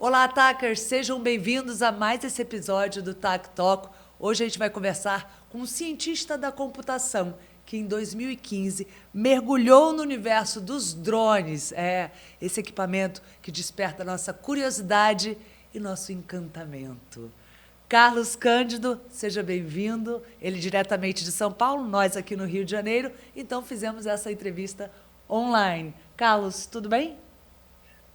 Olá, Attackers! Sejam bem-vindos a mais esse episódio do Tac Talk. Hoje a gente vai conversar com um cientista da computação que em 2015 mergulhou no universo dos drones. Esse equipamento que desperta nossa curiosidade e nosso encantamento. Carlos Cândido, seja bem-vindo. Ele diretamente de São Paulo, nós aqui no Rio de Janeiro. Então fizemos essa entrevista online. Carlos, tudo bem?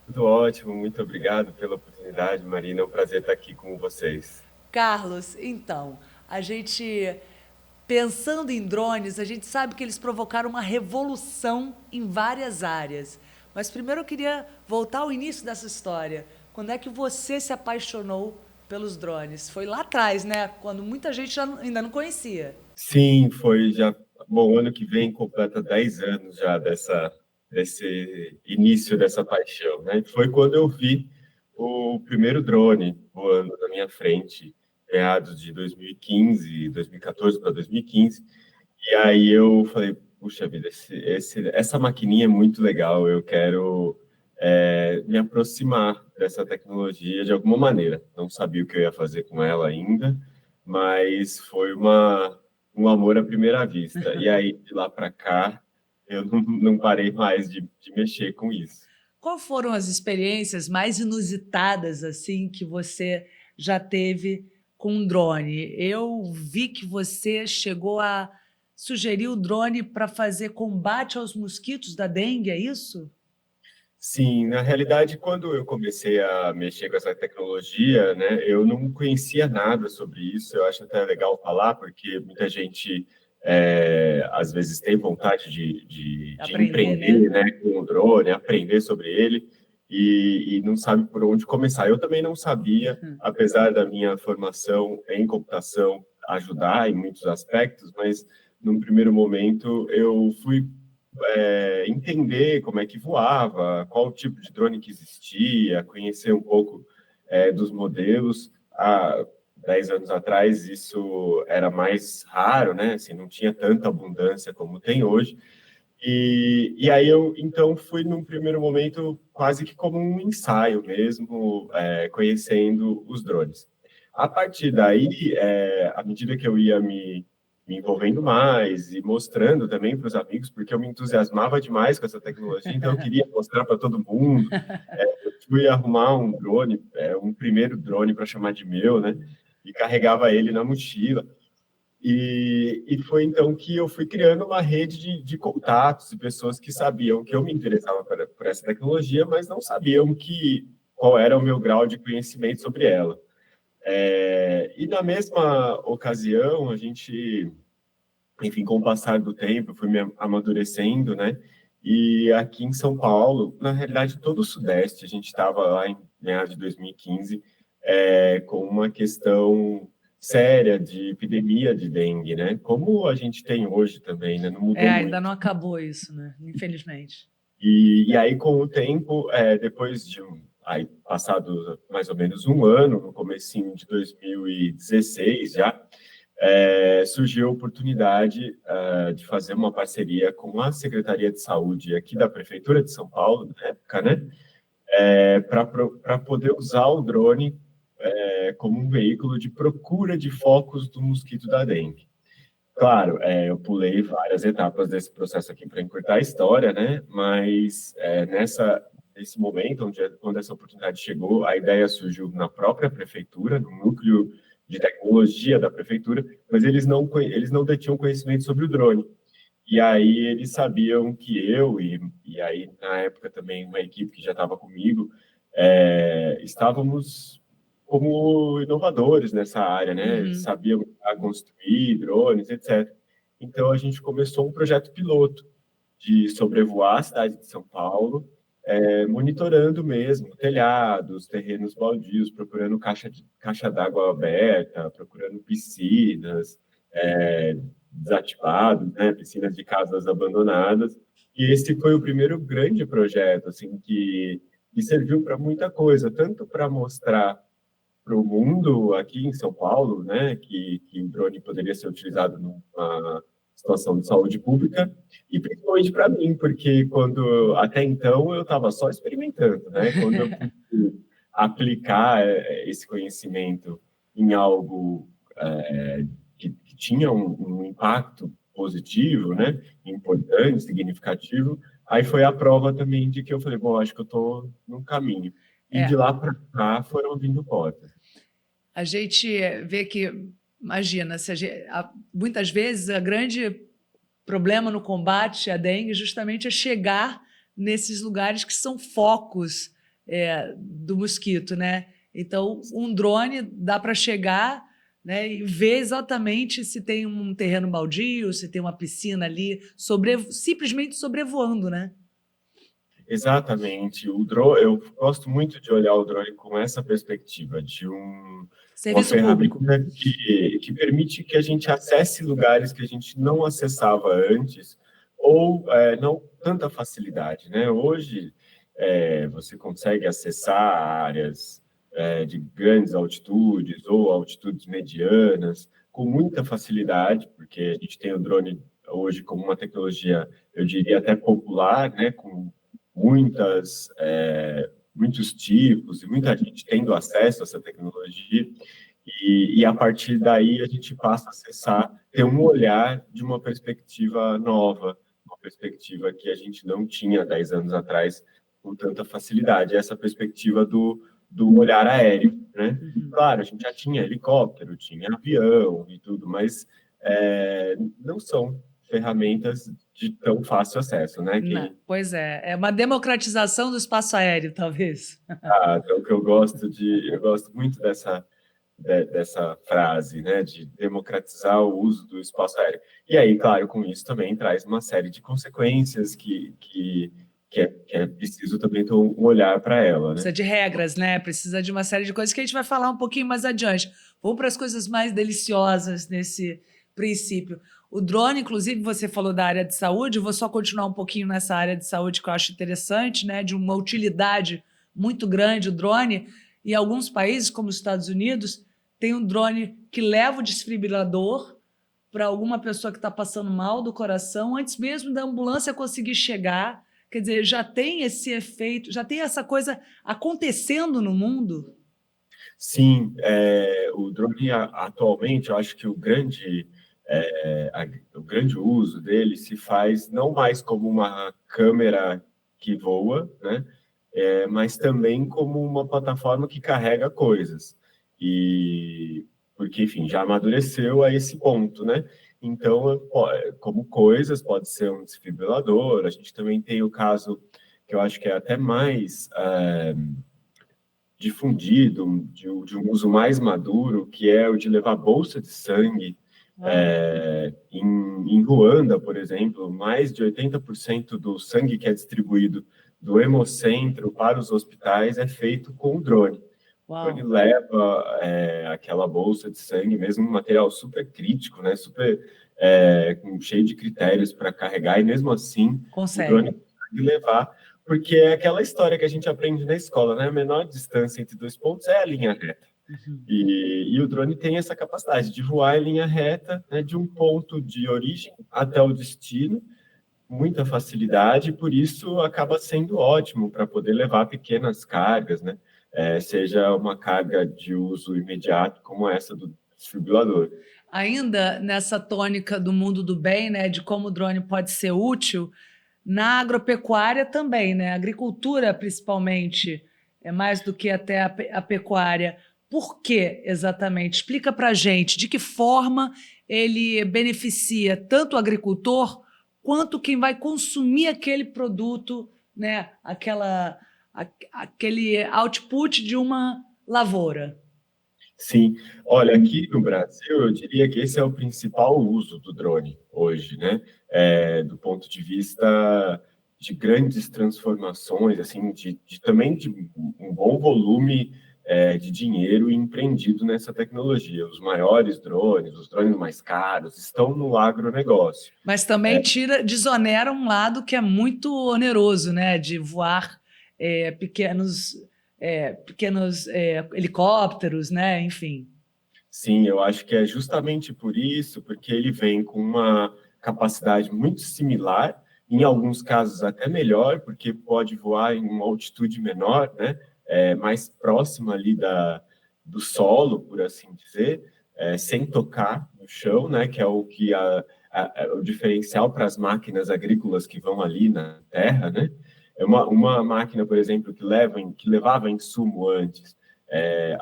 Tudo ótimo, muito obrigado pela oportunidade, Marina. É um prazer estar aqui com vocês. Carlos, então, a gente, pensando em drones, a gente sabe que eles provocaram uma revolução em várias áreas. Mas primeiro eu queria voltar ao início dessa história. Quando é que você se apaixonou pelos drones? Foi lá atrás, né? Quando muita gente ainda não conhecia. Sim, foi já. Bom, ano que vem completa 10 anos já desse início dessa paixão, né? Foi quando eu vi o primeiro drone voando na minha frente, meados de 2015, 2014 para 2015. E aí eu falei, puxa vida, essa maquininha é muito legal, eu quero me aproximar dessa tecnologia de alguma maneira. Não sabia o que eu ia fazer com ela ainda, mas foi um amor à primeira vista. E aí, de lá para cá, eu não parei mais de mexer com isso. Qual foram as experiências mais inusitadas assim que você já teve com um drone? Eu vi que você chegou a sugerir o drone para fazer combate aos mosquitos da dengue, é isso? Sim, na realidade, quando eu comecei a mexer com essa tecnologia, né, eu não conhecia nada sobre isso. Eu acho até legal falar, porque muita gente às vezes tem vontade de Aprender, né? empreender, né, com o drone, aprender sobre ele e não sabe por onde começar. Eu também não sabia, apesar da minha formação em computação ajudar em muitos aspectos, mas num primeiro momento eu fui entender como é que voava, qual o tipo de drone que existia, conhecer um pouco dos modelos. Há 10 anos atrás, isso era mais raro, né? Assim, não tinha tanta abundância como tem hoje. E aí eu, então, fui num primeiro momento quase que como um ensaio mesmo, conhecendo os drones. A partir daí, à medida que eu ia me envolvendo mais e mostrando também para os amigos, porque eu me entusiasmava demais com essa tecnologia, então eu queria mostrar para todo mundo. Eu fui arrumar um drone, um primeiro drone para chamar de meu, né? E carregava ele na mochila. E foi então que eu fui criando uma rede de contatos e pessoas que sabiam que eu me interessava por essa tecnologia, mas não sabiam qual era o meu grau de conhecimento sobre ela. E na mesma ocasião, a gente, enfim, com o passar do tempo, eu fui me amadurecendo, né? E aqui em São Paulo, na realidade, todo o Sudeste, a gente estava lá em meados de 2015, com uma questão séria de epidemia de dengue, né? Como a gente tem hoje também, né? Não É, mudou ainda não muito. acabou isso, né? Infelizmente. E aí, com o tempo, depois de aí, passado mais ou menos um ano, no comecinho de 2016 já, surgiu a oportunidade de fazer uma parceria com a Secretaria de Saúde aqui da Prefeitura de São Paulo, na época, né? Para poder usar o drone como um veículo de procura de focos do mosquito da dengue. Claro, eu pulei várias etapas desse processo aqui para encurtar a história, né? Mas nesse momento, quando essa oportunidade chegou, a ideia surgiu na própria prefeitura, no núcleo de tecnologia da prefeitura, mas eles não detinham conhecimento sobre o drone. E aí eles sabiam que e aí na época também uma equipe que já estava comigo, estávamos como inovadores nessa área, né? Uhum. Sabíamos a construir drones, etc. Então a gente começou um projeto piloto de sobrevoar a cidade de São Paulo, monitorando mesmo telhados, terrenos baldios, procurando caixa d'água aberta, procurando piscinas, desativados, né, piscinas de casas abandonadas. E esse foi o primeiro grande projeto, assim, que serviu para muita coisa, tanto para mostrar para o mundo aqui em São Paulo, né, que o drone poderia ser utilizado numa situação de saúde pública, e principalmente para mim, porque até então eu estava só experimentando, né, quando eu pude aplicar esse conhecimento em algo que tinha um impacto positivo, né, importante, significativo, aí foi a prova também de que eu falei, bom, acho que eu estou no caminho. E de lá para cá foram vindo portas. A gente vê que, imagina, muitas vezes o grande problema no combate à dengue justamente é chegar nesses lugares que são focos do mosquito, né? Então, um drone dá para chegar, né, e ver exatamente se tem um terreno baldio, se tem uma piscina ali, simplesmente sobrevoando, né? Exatamente. O drone, eu gosto muito de olhar o drone com essa perspectiva de uma Serviço público. ferramenta que permite que a gente acesse lugares que a gente não acessava antes ou não tanta facilidade, né? Hoje você consegue acessar áreas de grandes altitudes ou altitudes medianas com muita facilidade, porque a gente tem o drone hoje como uma tecnologia, eu diria até popular, né? Com muitos tipos e muita gente tendo acesso a essa tecnologia, e a partir daí a gente passa a acessar, ter um olhar de uma perspectiva nova, uma perspectiva que a gente não tinha 10 anos atrás com tanta facilidade, essa perspectiva do olhar aéreo, né? Claro, a gente já tinha helicóptero, tinha avião e tudo, mas não são ferramentas de tão fácil acesso, né? Pois é uma democratização do espaço aéreo, talvez. Então, que eu gosto muito dessa frase, né? De democratizar o uso do espaço aéreo. E aí, claro, com isso também traz uma série de consequências que é preciso também ter um olhar para ela, né? Precisa de regras, né? Precisa de uma série de coisas que a gente vai falar um pouquinho mais adiante. Vamos para as coisas mais deliciosas nesse princípio. O drone, inclusive, você falou da área de saúde, eu vou só continuar um pouquinho nessa área de saúde que eu acho interessante, né? De uma utilidade muito grande o drone. Em alguns países, como os Estados Unidos, tem um drone que leva o desfibrilador para alguma pessoa que está passando mal do coração, antes mesmo da ambulância conseguir chegar. Quer dizer, já tem esse efeito, já tem essa coisa acontecendo no mundo? Sim, o drone atualmente, eu acho que o grande uso dele se faz não mais como uma câmera que voa, né? Mas também como uma plataforma que carrega coisas. Porque, enfim, já amadureceu a esse ponto, né? Então, como coisas, pode ser um desfibrilador. A gente também tem o caso que eu acho que é até mais difundido, de um uso mais maduro, que é o de levar bolsa de sangue. Em Ruanda, por exemplo, mais de 80% do sangue que é distribuído do hemocentro para os hospitais é feito com o drone. O drone leva aquela bolsa de sangue, mesmo um material super crítico, né, cheio de critérios para carregar, e mesmo assim o drone consegue levar, porque é aquela história que a gente aprende na escola, né? A menor distância entre dois pontos é a linha reta. E o drone tem essa capacidade de voar em linha reta, né, de um ponto de origem até o destino, muita facilidade, e por isso acaba sendo ótimo para poder levar pequenas cargas, né? Seja uma carga de uso imediato, como essa do desfibrilador. Ainda nessa tônica do mundo do bem, né, de como o drone pode ser útil, na agropecuária também, né? A agricultura, principalmente, é mais do que até a pecuária. Por que exatamente? Explica para a gente de que forma ele beneficia tanto o agricultor quanto quem vai consumir aquele produto, né? Aquele output de uma lavoura. Sim, olha, aqui no Brasil, eu diria que esse é o principal uso do drone hoje, né? Do ponto de vista de grandes transformações, assim, também de um bom volume de dinheiro empreendido nessa tecnologia. Os maiores drones, os drones mais caros, estão no agronegócio. Mas também desonera um lado que é muito oneroso, né? De voar pequenos helicópteros, né? Enfim. Sim, eu acho que é justamente por isso, porque ele vem com uma capacidade muito similar, em alguns casos até melhor, porque pode voar em uma altitude menor, né? mais próximo ali do solo, por assim dizer, sem tocar no chão, né, que é o que o diferencial para as máquinas agrícolas que vão ali na terra, né? É uma máquina, por exemplo, que levava insumo antes,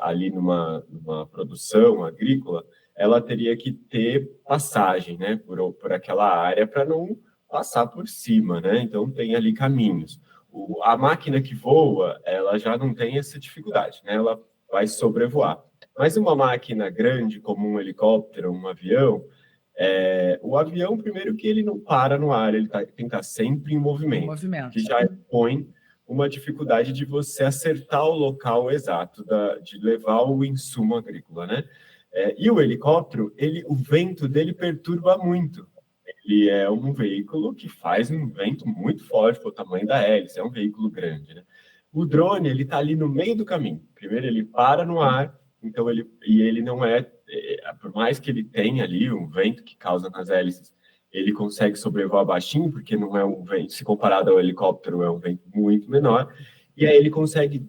ali numa produção agrícola, ela teria que ter passagem, né, por aquela área para não passar por cima, né? Então tem ali caminhos. A máquina que voa, ela já não tem essa dificuldade, né? Ela vai sobrevoar. Mas uma máquina grande, como um helicóptero, um avião, o avião, primeiro que ele não para no ar, ele tem que estar sempre em movimento, que já põe uma dificuldade de você acertar o local exato de levar o insumo agrícola, né? E o helicóptero, o vento dele perturba muito. Ele é um veículo que faz um vento muito forte para o tamanho da hélice, é um veículo grande, né? O drone, ele está ali no meio do caminho. Primeiro, ele para no ar, então ele não por mais que ele tenha ali um vento que causa nas hélices, ele consegue sobrevoar baixinho, porque não é um vento, se comparado ao helicóptero, é um vento muito menor, e aí ele consegue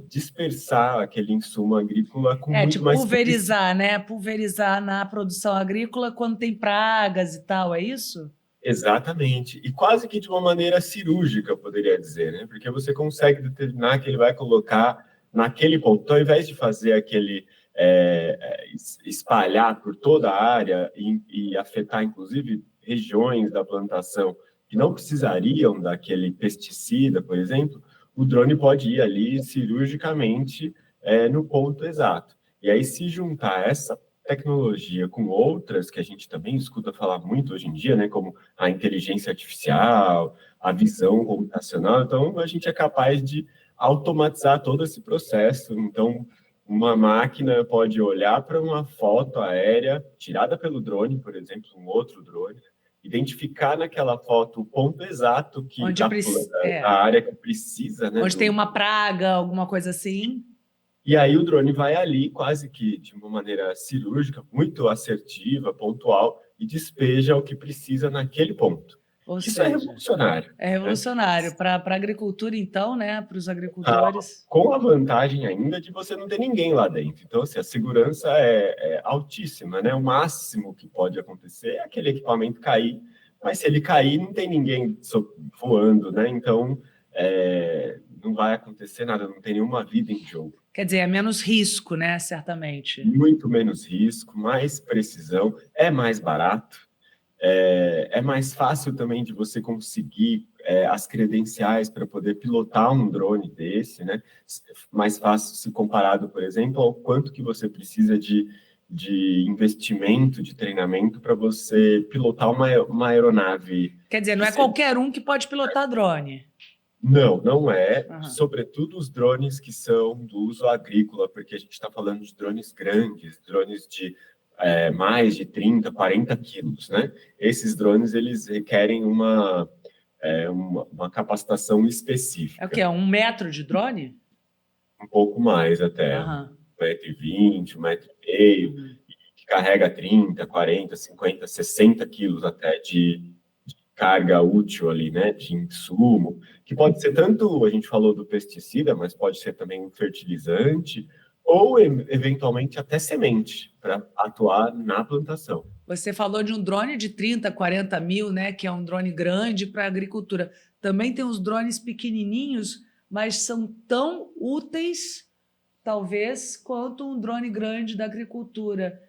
dispersar aquele insumo agrícola com muito tipo, mais pulverizar, né? Pulverizar na produção agrícola quando tem pragas e tal, é isso? Exatamente. E quase que de uma maneira cirúrgica, eu poderia dizer, né? Porque você consegue determinar que ele vai colocar naquele ponto. Então, ao invés de fazer aquele espalhar por toda a área e afetar, inclusive, regiões da plantação que não precisariam daquele pesticida, por exemplo, o drone pode ir ali cirurgicamente no ponto exato. E aí, se juntar essa tecnologia com outras que a gente também escuta falar muito hoje em dia, né, como a inteligência artificial, a visão computacional, então a gente é capaz de automatizar todo esse processo. Então, uma máquina pode olhar para uma foto aérea tirada pelo drone, por exemplo, um outro drone, identificar naquela foto o ponto exato da área que precisa, né? Onde tem uma praga, alguma coisa assim. E aí o drone vai ali, quase que de uma maneira cirúrgica, muito assertiva, pontual, e despeja o que precisa naquele ponto. Isso é revolucionário. É revolucionário. Né? Para a agricultura, então, né? Para os agricultores. Com a vantagem ainda de você não ter ninguém lá dentro. Então, assim, a segurança é altíssima, né? O máximo que pode acontecer é aquele equipamento cair, mas se ele cair, não tem ninguém voando, né? Então, não vai acontecer nada, não tem nenhuma vida em jogo. Quer dizer, é menos risco, né? Certamente. Muito menos risco, mais precisão, é mais barato, é mais fácil também de você conseguir as credenciais para poder pilotar um drone desse, né? Mais fácil se comparado, por exemplo, ao quanto que você precisa de investimento, de treinamento para você pilotar uma aeronave. Quer dizer, não é qualquer um que pode pilotar drone. Não, não é. Uhum. Sobretudo os drones que são do uso agrícola, porque a gente está falando de drones grandes, drones de mais de 30, 40 quilos, né? Esses drones, eles requerem uma capacitação específica. É o quê? 1 metro de drone? Um pouco mais até. Uhum. 1,20 m, 1,5 m, que carrega 30, 40, 50, 60 quilos até de carga útil ali, né, de insumo, que pode ser tanto, a gente falou do pesticida, mas pode ser também um fertilizante, ou eventualmente até semente, para atuar na plantação. Você falou de um drone de 30, 40 mil, né, que é um drone grande para a agricultura. Também tem os drones pequenininhos, mas são tão úteis, talvez, quanto um drone grande da agricultura.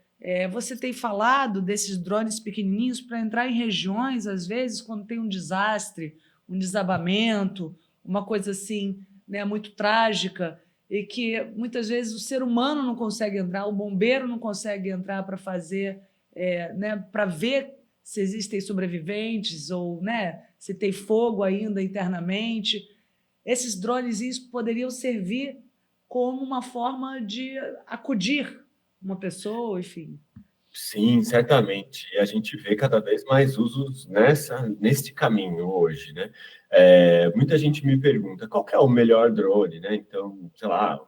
Você tem falado desses drones pequenininhos para entrar em regiões, às vezes, quando tem um desastre, um desabamento, uma coisa assim, né, muito trágica, e que muitas vezes o ser humano não consegue entrar, o bombeiro não consegue entrar para fazer, né, para ver se existem sobreviventes ou, né, se tem fogo ainda internamente. Esses drones poderiam servir como uma forma de acudir uma pessoa, enfim. Sim, certamente. E a gente vê cada vez mais usos neste caminho hoje, né? Muita gente me pergunta qual que é o melhor drone, né? Então, sei lá,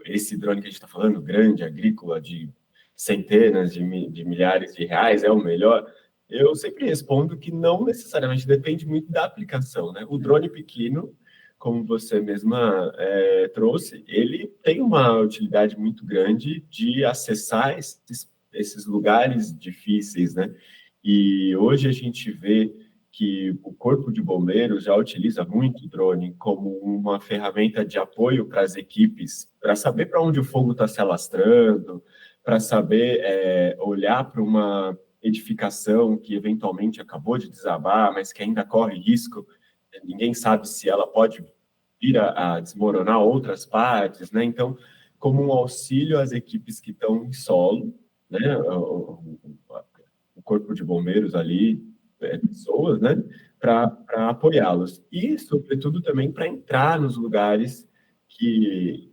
esse drone que a gente está falando, grande, agrícola, de centenas de milhares de reais, é o melhor? Eu sempre respondo que não necessariamente, depende muito da aplicação, né? O drone pequeno como você mesma trouxe, ele tem uma utilidade muito grande de acessar esses lugares difíceis, né? E hoje a gente vê que o Corpo de Bombeiros já utiliza muito o drone como uma ferramenta de apoio para as equipes, para saber para onde o fogo está se alastrando, para saber olhar para uma edificação que eventualmente acabou de desabar, mas que ainda corre risco. Ninguém sabe se ela pode vir a desmoronar outras partes, né? Então, como um auxílio às equipes que estão em solo, né? O Corpo de Bombeiros ali, pessoas, né? Para apoiá-los. E, sobretudo, também para entrar nos lugares que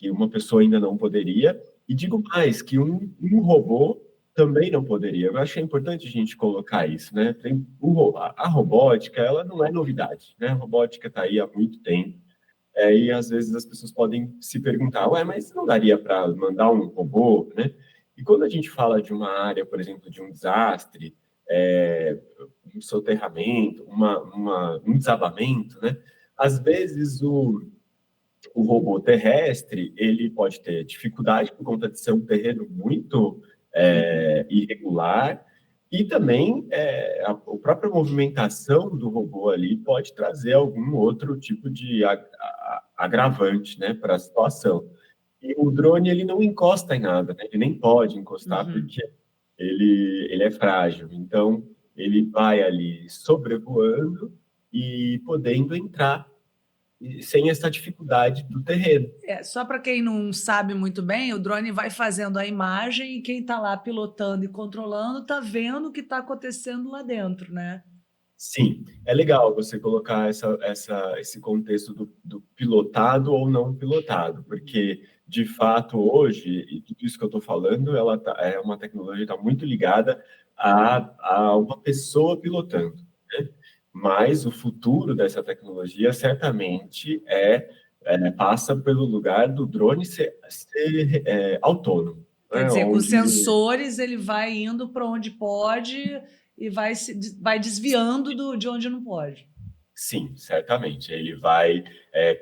uma pessoa ainda não poderia. E digo mais, que um robô também não poderia. Eu acho que é importante a gente colocar isso, né? A robótica, ela não é novidade, né? A robótica está aí há muito tempo. E às vezes as pessoas podem se perguntar, ué, mas não daria para mandar um robô, né? E quando a gente fala de uma área, por exemplo, de um desastre, um soterramento, um desabamento, né? Às vezes o robô terrestre, ele pode ter dificuldade por conta de ser um terreno muito irregular, e também a própria movimentação do robô ali pode trazer algum outro tipo de agravante, né, para a situação. E o drone, ele não encosta em nada, né? Ele nem pode encostar, porque ele é frágil. Então, ele vai ali sobrevoando e podendo entrar sem essa dificuldade do terreno. Só para quem não sabe muito bem, o drone vai fazendo a imagem e quem está lá pilotando e controlando está vendo o que está acontecendo lá dentro, né? Sim, é legal você colocar esse contexto do pilotado ou não pilotado, porque, de fato, hoje, e tudo isso que eu estou falando, é uma tecnologia que está muito ligada a uma pessoa pilotando, né? Mas o futuro dessa tecnologia certamente passa pelo lugar do drone ser autônomo. Quer Né? dizer, com Onde sensores ele vai indo para onde pode e vai desviando de onde não pode. Sim, certamente. Ele vai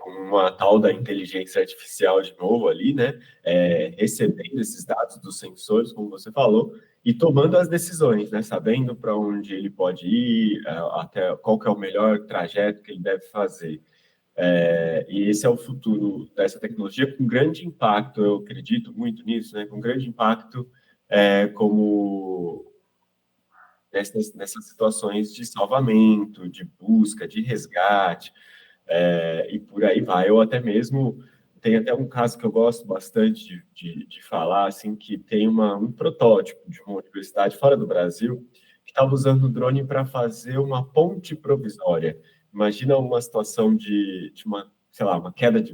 com uma tal da inteligência artificial de novo ali, né? Recebendo esses dados dos sensores, como você falou, e tomando as decisões, né? Sabendo para onde ele pode ir, até qual que é o melhor trajeto que ele deve fazer. E esse é o futuro dessa tecnologia, com grande impacto, eu acredito muito nisso, né? Com grande impacto como nessas situações de salvamento, de busca, de resgate, e por aí vai. Eu até mesmo, tem até um caso que eu gosto bastante de falar, assim, que tem um protótipo de uma universidade fora do Brasil que estava usando o drone para fazer uma ponte provisória. Imagina uma situação de uma, sei lá, uma queda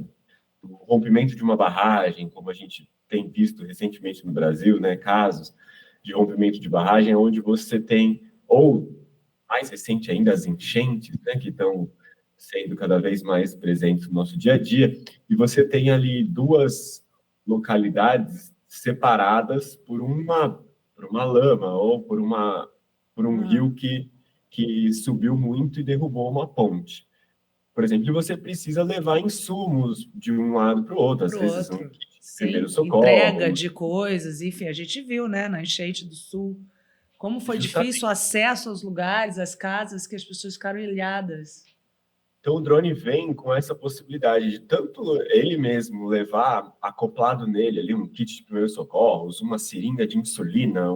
um rompimento de uma barragem, como a gente tem visto recentemente no Brasil, né, casos de rompimento de barragem, onde você tem, ou mais recente ainda, as enchentes, né, que estão sendo cada vez mais presentes no nosso dia a dia, e você tem ali duas localidades separadas por uma lama ou por um rio que subiu muito e derrubou uma ponte. Por exemplo, você precisa levar insumos de um lado para o outro, às Para o vezes um outro. kit de Sim, primeiros entrega socorros, de coisas, enfim, a gente viu, né, na enchente do Sul, como foi difícil o justamente. acesso aos lugares, às casas, que as pessoas ficaram ilhadas. Então, o drone vem com essa possibilidade de tanto ele mesmo levar acoplado nele ali um kit de primeiros socorros, uma seringa de insulina,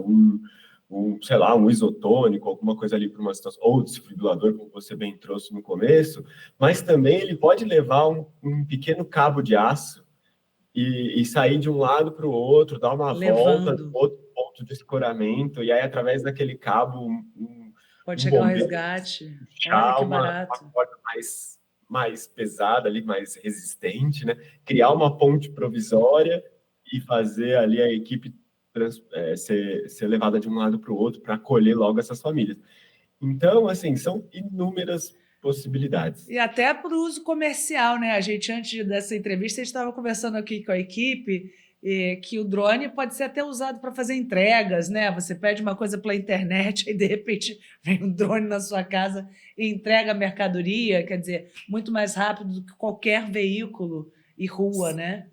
sei lá, um isotônico, alguma coisa ali para uma situação, ou desfibrilador, como você bem trouxe no começo, mas também ele pode levar um pequeno cabo de aço e sair de um lado para o outro, dar uma volta no Levando. outro ponto de escoramento, e aí, através daquele cabo, Pode um chegar ao bombeiro resgate. Olha puxar que uma barato. corda mais pesada ali, mais resistente, né? Criar uma ponte provisória e fazer ali a equipe ser levada de um lado para o outro para acolher logo essas famílias. Então, assim, são inúmeras possibilidades. E até para o uso comercial, né? A gente, antes dessa entrevista, a gente estava conversando aqui com a equipe que o drone pode ser até usado para fazer entregas, né? Você pede uma coisa pela internet e de repente vem um drone na sua casa e entrega a mercadoria, quer dizer, muito mais rápido do que qualquer veículo e rua, né?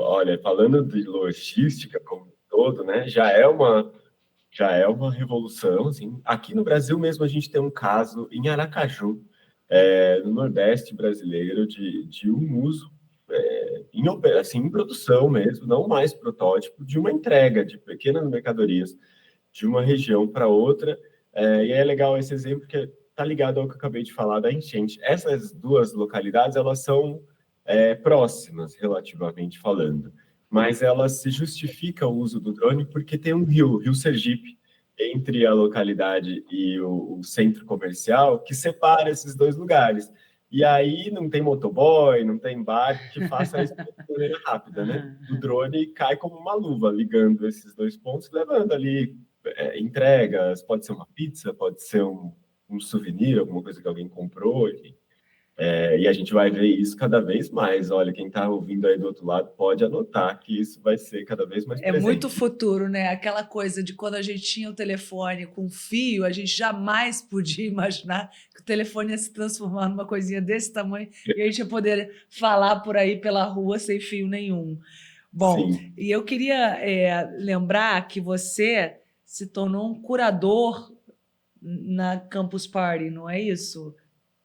Olha, falando de logística como um todo, né, já é uma revolução, assim. Aqui no Brasil mesmo a gente tem um caso em Aracaju, no Nordeste brasileiro, de um uso assim, em produção mesmo, não mais protótipo, de uma entrega de pequenas mercadorias de uma região para outra. E é legal esse exemplo que está ligado ao que eu acabei de falar da enchente. Essas duas localidades, elas são próximas, relativamente falando, mas elas se justifica o uso do drone porque tem um rio, o Rio Sergipe, entre a localidade e o centro comercial, que separa esses dois lugares. E aí não tem motoboy, não tem barco que faça isso de maneira rápida, né? O drone cai como uma luva, ligando esses dois pontos, levando ali entregas, pode ser uma pizza, pode ser um souvenir, alguma coisa que alguém comprou, enfim. E a gente vai ver isso cada vez mais. Olha, quem está ouvindo aí do outro lado pode anotar que isso vai ser cada vez mais É muito presente. futuro, né? Aquela coisa de quando a gente tinha o telefone com fio, a gente jamais podia imaginar que o telefone ia se transformar numa coisinha desse tamanho e a gente ia poder falar por aí pela rua sem fio nenhum. Bom, Sim, e eu queria lembrar que você se tornou um curador na Campus Party, não é isso?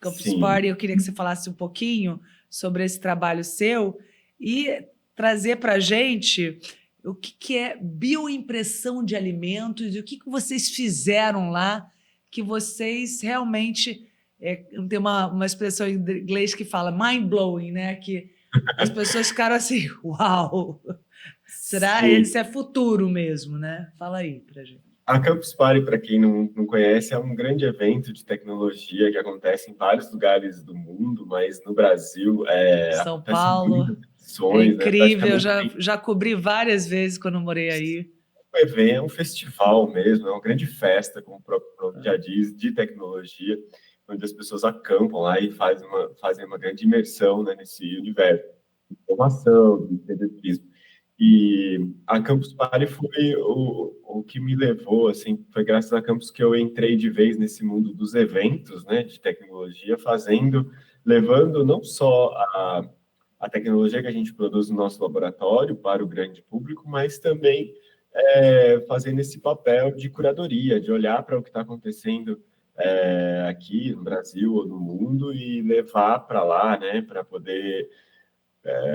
Campus Party, sim. eu queria que você falasse um pouquinho sobre esse trabalho seu e trazer para a gente o que é bioimpressão de alimentos e o que vocês fizeram lá que vocês realmente tem uma expressão em inglês que fala mind-blowing, né? Que as pessoas ficaram assim, uau! Será? Sim. Esse é futuro mesmo, né? Fala aí para gente. A Campus Party, para quem não conhece, é um grande evento de tecnologia que acontece em vários lugares do mundo, mas no Brasil São acontece Paulo. muitas É edições, né? incrível, Praticamente já cobri várias vezes quando eu morei aí. um evento, é um festival mesmo, é uma grande festa, como o próprio nome já diz, de tecnologia, onde as pessoas acampam lá e fazem uma grande imersão, né, nesse universo de informação, de empreendedorismo. E a Campus Party foi o que me levou, assim, foi graças a Campus que eu entrei de vez nesse mundo dos eventos, né, de tecnologia, levando não só a tecnologia que a gente produz no nosso laboratório para o grande público, mas também fazendo esse papel de curadoria, de olhar para o que está acontecendo aqui no Brasil ou no mundo e levar para lá, né, para poder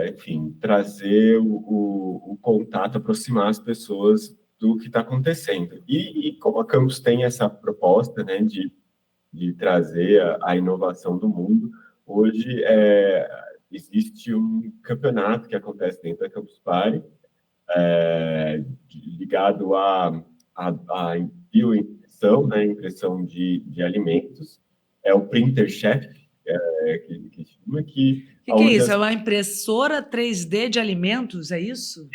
enfim, trazer o contato, aproximar as pessoas do que está acontecendo. E como a Campus tem essa proposta, né, de trazer a inovação do mundo, hoje existe um campeonato que acontece dentro da Campus Party, ligado à bioimpressão, né, impressão de alimentos, é o Printer Chef, que chama, O que é onde isso? É uma impressora 3D de alimentos, é isso?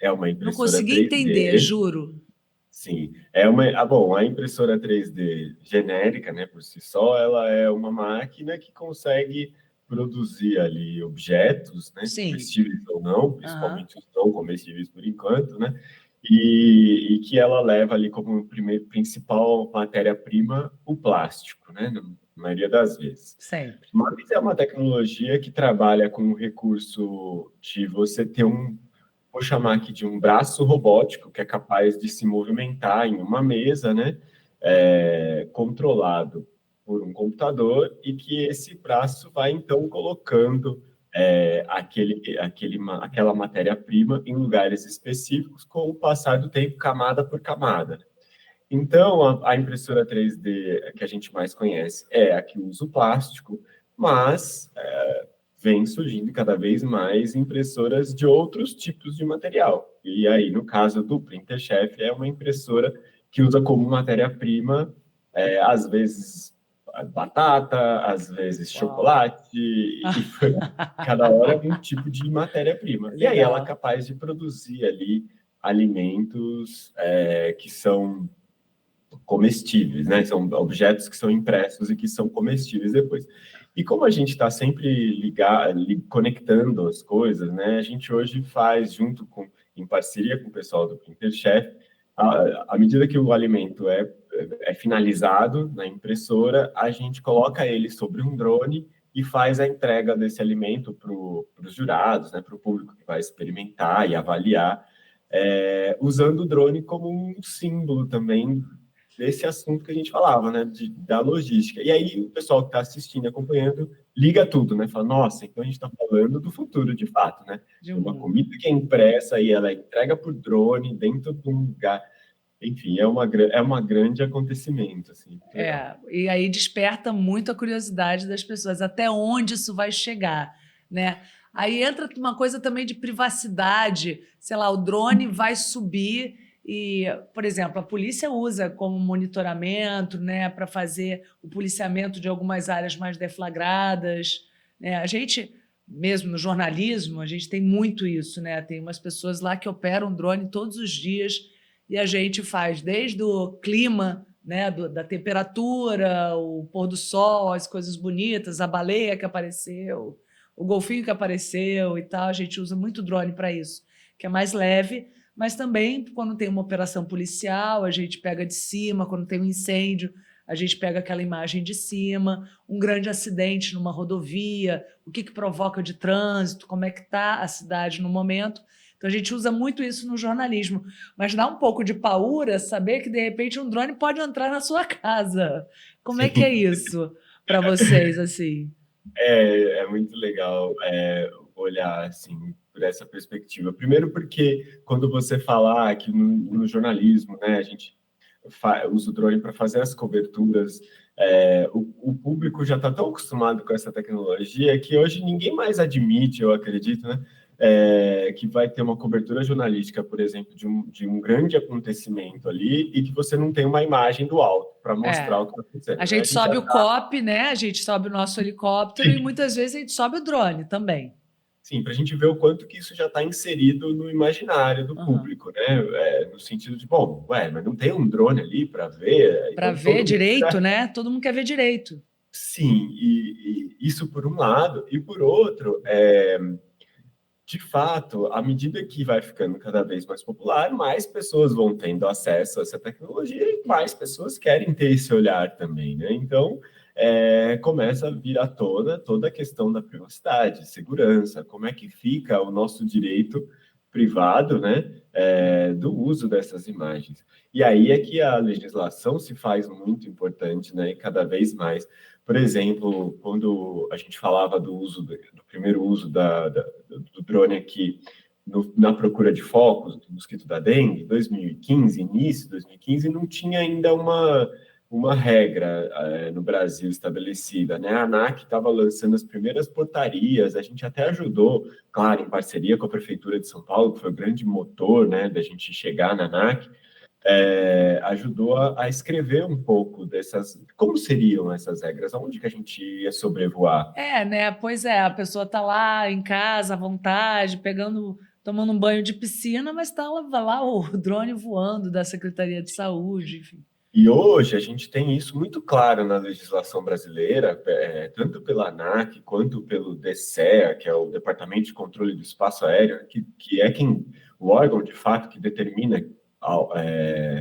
é uma Não impressora consegui entender, 3D, juro. sim. Bom, a impressora 3D genérica, né, por si só, ela é uma máquina que consegue produzir ali objetos, né, Sim. comestíveis ou não, Aham. principalmente os não comestíveis por enquanto, né, e que ela leva ali como principal matéria-prima o plástico, né, na maioria das vezes. Sempre. Mas é uma tecnologia que trabalha com o recurso de você ter vou chamar aqui de um braço robótico que é capaz de se movimentar em uma mesa, né, controlado por um computador e que esse braço vai então colocando aquela matéria-prima em lugares específicos com o passar do tempo, camada por camada. Então, a impressora 3D que a gente mais conhece é a que usa o plástico, mas vem surgindo cada vez mais impressoras de outros tipos de material. E aí, no caso do Printer Chef, é uma impressora que usa como matéria-prima, às vezes batata, às vezes Uau. chocolate, e cada hora é um tipo de matéria-prima. E aí ela é Legal. capaz de produzir ali alimentos que são comestíveis, né? São objetos que são impressos e que são comestíveis depois. E como a gente está sempre conectando as coisas, né? A gente hoje faz, em parceria com o pessoal do Printer Chef, à medida que o alimento é finalizado na impressora, a gente coloca ele sobre um drone e faz a entrega desse alimento para os jurados, né? Para o público que vai experimentar e avaliar, usando o drone como um símbolo também desse assunto que a gente falava, né, da logística. E aí o pessoal que está assistindo e acompanhando liga tudo, né, fala, nossa, então a gente está falando do futuro, de fato, né, de uma comida que é impressa e ela é entrega por drone dentro de um lugar, enfim, é uma grande acontecimento, assim. E aí desperta muito a curiosidade das pessoas, até onde isso vai chegar, né? Aí entra uma coisa também de privacidade, sei lá, o drone vai subir e, por exemplo, a polícia usa como monitoramento, né, para fazer o policiamento de algumas áreas mais deflagradas, né? A gente, mesmo no jornalismo, a gente tem muito isso, né? Tem umas pessoas lá que operam drone todos os dias e a gente faz desde o clima, né, da temperatura, o pôr do sol, as coisas bonitas, a baleia que apareceu, o golfinho que apareceu e tal. A gente usa muito drone para isso, que é mais leve, mas também quando tem uma operação policial, a gente pega de cima, quando tem um incêndio, a gente pega aquela imagem de cima, um grande acidente numa rodovia, o que provoca de trânsito, como é que está a cidade no momento. Então, a gente usa muito isso no jornalismo, mas dá um pouco de paura saber que, de repente, um drone pode entrar na sua casa. Como é que é isso para vocês, assim? É muito legal olhar, assim, por essa perspectiva. Primeiro porque, quando você falar que no jornalismo, né, a gente usa o drone para fazer as coberturas, o público já está tão acostumado com essa tecnologia que hoje ninguém mais admite, eu acredito, né, que vai ter uma cobertura jornalística, por exemplo, de um grande acontecimento ali e que você não tem uma imagem do alto para mostrar o que está acontecendo. A gente sobe o COP, né? A gente sobe o nosso helicóptero e muitas vezes a gente sobe o drone também. Sim, para a gente ver o quanto que isso já está inserido no imaginário do público, né? No sentido de, bom, mas não tem um drone ali para ver? Para ver direito, né? Todo mundo quer ver direito. Sim, e isso por um lado. E por outro, de fato, à medida que vai ficando cada vez mais popular, mais pessoas vão tendo acesso a essa tecnologia e mais pessoas querem ter esse olhar também, né? Então, começa a vir à tona toda a questão da privacidade, segurança, como é que fica o nosso direito privado, né, do uso dessas imagens. E aí é que a legislação se faz muito importante, né, e cada vez mais. Por exemplo, quando a gente falava do primeiro uso do drone aqui na procura de focos do mosquito da dengue, 2015, início de 2015, não tinha ainda uma regra no Brasil estabelecida, né? A ANAC estava lançando as primeiras portarias, a gente até ajudou, claro, em parceria com a Prefeitura de São Paulo, que foi o grande motor, né, da gente chegar na ANAC, ajudou a escrever um pouco como seriam essas regras, aonde que a gente ia sobrevoar. Né? Pois é, a pessoa está lá em casa, à vontade, tomando um banho de piscina, mas está lá o drone voando da Secretaria de Saúde, enfim. E hoje a gente tem isso muito claro na legislação brasileira, tanto pela ANAC quanto pelo DCEA, que é o Departamento de Controle do Espaço Aéreo, que é o órgão de fato que determina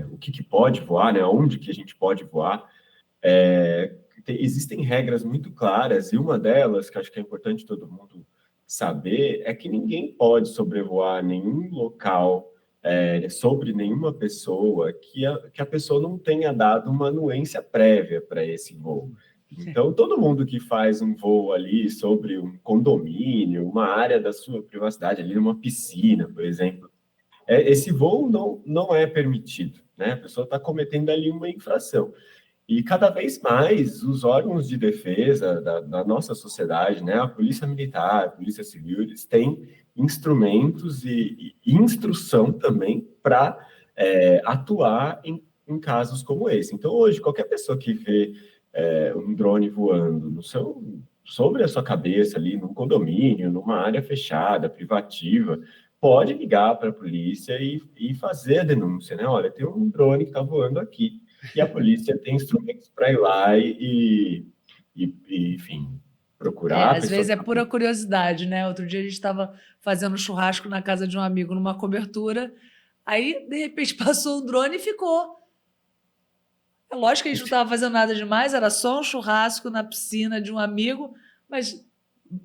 o que pode voar, né, onde que a gente pode voar. Existem regras muito claras, e uma delas, que acho que é importante todo mundo saber, é que ninguém pode sobrevoar nenhum local sobre nenhuma pessoa que a pessoa não tenha dado uma anuência prévia para esse voo. Então, todo mundo que faz um voo ali sobre um condomínio, uma área da sua privacidade, ali numa piscina, por exemplo, esse voo não é permitido, né? A pessoa está cometendo ali uma infração. E cada vez mais os órgãos de defesa da nossa sociedade, né, a Polícia Militar, a Polícia Civil, eles têm instrumentos e instrução também para atuar em casos como esse. Então, hoje, qualquer pessoa que vê um drone voando sobre a sua cabeça ali, num condomínio, numa área fechada, privativa, pode ligar para a polícia e fazer a denúncia, né? Olha, tem um drone que está voando aqui. E a polícia tem instrumentos para ir lá enfim, procurar. Às vezes é pura curiosidade, né? Outro dia a gente estava fazendo um churrasco na casa de um amigo numa cobertura, aí, de repente, passou um drone e ficou. É lógico que a gente não estava fazendo nada demais, era só um churrasco na piscina de um amigo, mas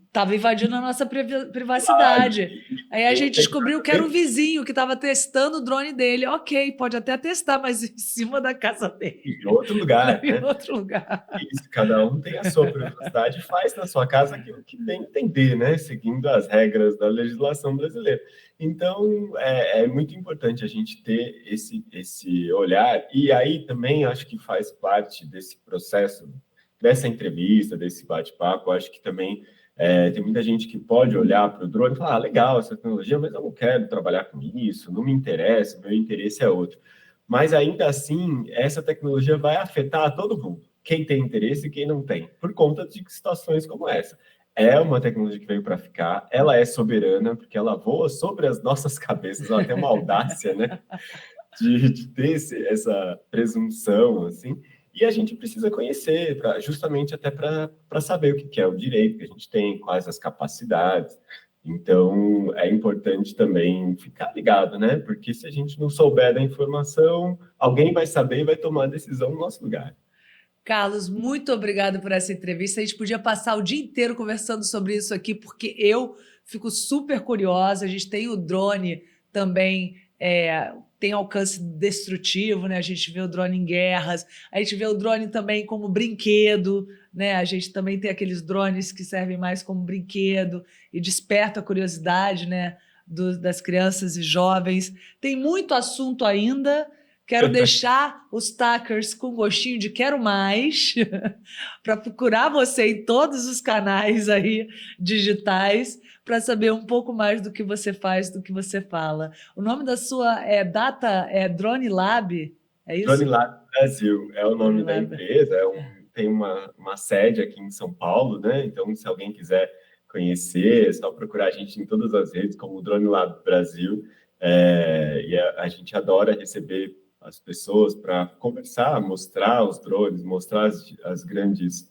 estava invadindo a nossa privacidade. Aí a gente descobriu que era o vizinho que estava testando o drone dele. Ok, pode até testar, mas em cima da casa dele. Em outro lugar, Em né? outro lugar. Isso, cada um tem a sua privacidade e faz na sua casa aquilo que bem entender, né? Seguindo as regras da legislação brasileira. Então, é muito importante a gente ter esse olhar. E aí também acho que faz parte desse processo, dessa entrevista, desse bate-papo. Acho que também tem muita gente que pode olhar para o drone e falar, legal essa tecnologia, mas eu não quero trabalhar com isso, não me interessa, meu interesse é outro. Mas ainda assim, essa tecnologia vai afetar todo mundo, quem tem interesse e quem não tem, por conta de situações como essa. É uma tecnologia que veio para ficar, ela é soberana, porque ela voa sobre as nossas cabeças, ela tem uma audácia, né, de ter essa presunção, assim, e a gente precisa conhecer, justamente até para saber o que é o direito que a gente tem, quais as capacidades. Então, é importante também ficar ligado, né? Porque se a gente não souber da informação, alguém vai saber e vai tomar a decisão no nosso lugar. Carlos, muito obrigado por essa entrevista. A gente podia passar o dia inteiro conversando sobre isso aqui, porque eu fico super curiosa. A gente tem o drone também, tem alcance destrutivo, né? A gente vê o drone em guerras, a gente vê o drone também como brinquedo, né? A gente também tem aqueles drones que servem mais como brinquedo e desperta a curiosidade, né? Das crianças e jovens. Tem muito assunto ainda. Quero deixar os Tackers com gostinho de quero mais, para procurar você em todos os canais aí digitais, para saber um pouco mais do que você faz, do que você fala. O nome da sua data é Drone Lab, é isso? Drone Lab Brasil é o nome da empresa, tem uma sede aqui em São Paulo, né? Então, se alguém quiser conhecer, é só procurar a gente em todas as redes, como Drone Lab Brasil. E a gente adora receber as pessoas para conversar, mostrar os drones, mostrar as grandes,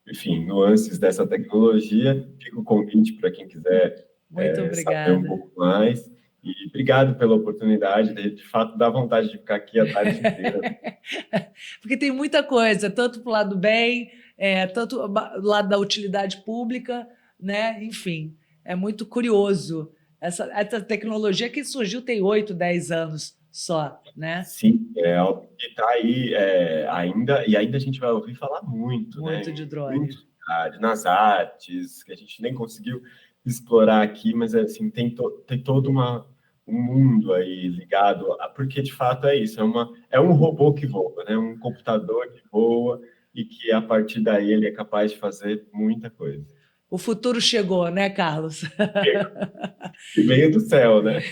enfim, nuances dessa tecnologia. Fica o convite para quem quiser saber um pouco mais. E obrigado pela oportunidade, de fato dá vontade de ficar aqui a tarde inteira. Porque tem muita coisa, tanto para o lado bem, tanto do lado da utilidade pública, né? Enfim, é muito curioso. Essa tecnologia que surgiu tem 8, 10 anos só, né? Sim, é algo que está aí ainda, e ainda a gente vai ouvir falar muito, né? De drone. Nas artes, que a gente nem conseguiu explorar aqui, mas assim, tem todo um mundo aí ligado, porque de fato é isso, é um robô que voa, né? Um computador que voa e que a partir daí ele é capaz de fazer muita coisa. O futuro chegou, né, Carlos? E veio do céu, né?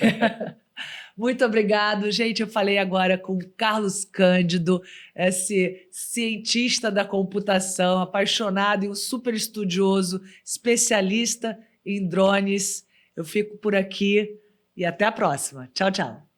Muito obrigado, gente. Eu falei agora com Carlos Cândido, esse cientista da computação, apaixonado e um super estudioso, especialista em drones. Eu fico por aqui e até a próxima. Tchau, tchau.